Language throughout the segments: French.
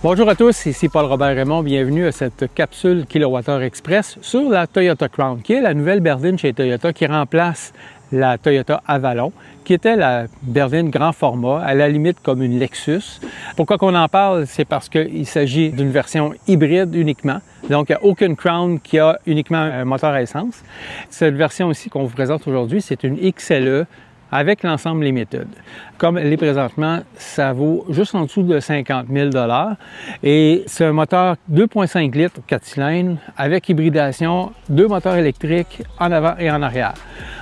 Bonjour à tous, ici Paul-Robert Raymond. Bienvenue à cette capsule Kilowattheure Express sur la Toyota Crown, qui est la nouvelle berline chez Toyota qui remplace la Toyota Avalon, qui était la berline grand format, à la limite comme une Lexus. Pourquoi qu'on en parle? C'est parce qu'il s'agit d'une version hybride uniquement. Donc, il n'y a aucune Crown qui a uniquement un moteur à essence. Cette version aussi qu'on vous présente aujourd'hui, c'est une XLE avec l'ensemble Limited. Comme elle est présentement, ça vaut juste en dessous de 50 000 $. Et c'est un moteur 2,5 litres, 4 cylindres, avec hybridation, 2 moteurs électriques en avant et en arrière.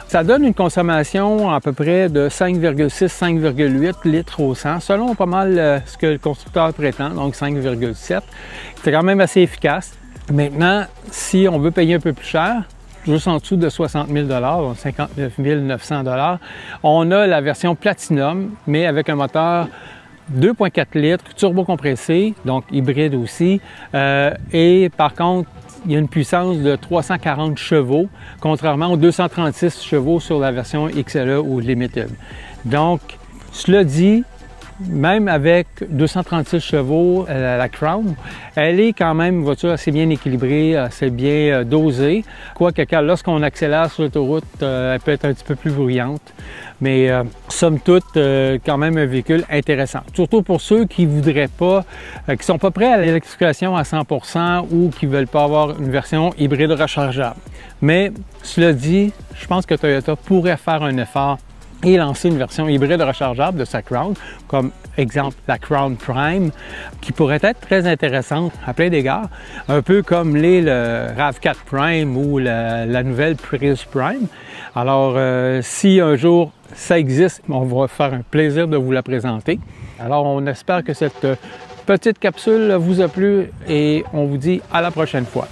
Ça donne une consommation à peu près de 5,6-5,8 litres au 100, selon pas mal ce que le constructeur prétend, donc 5,7. C'est quand même assez efficace. Maintenant, si on veut payer un peu plus cher, juste en dessous de 60 000 $, donc 59 900 $, on a la version Platinum, mais avec un moteur 2,4 litres, turbo-compressé, donc hybride aussi. Et par contre, il y a une puissance de 340 chevaux, contrairement aux 236 chevaux sur la version XLE ou Limited. Donc, cela dit, même avec 236 chevaux, la Crown, elle est quand même une voiture assez bien équilibrée, assez bien dosée. Quoique lorsqu'on accélère sur l'autoroute, elle peut être un petit peu plus bruyante. Mais somme toute, quand même un véhicule intéressant. Surtout pour ceux qui voudraient pas, qui sont pas prêts à l'électrification à 100% ou qui veulent pas avoir une version hybride rechargeable. Mais cela dit, je pense que Toyota pourrait faire un effort et lancer une version hybride rechargeable de sa Crown, comme exemple la Crown Prime, qui pourrait être très intéressante à plein d'égards, un peu comme l'est le RAV4 Prime ou la nouvelle Prius Prime. Alors, si un jour ça existe, on va faire un plaisir de vous la présenter. Alors, on espère que cette petite capsule vous a plu et on vous dit à la prochaine fois.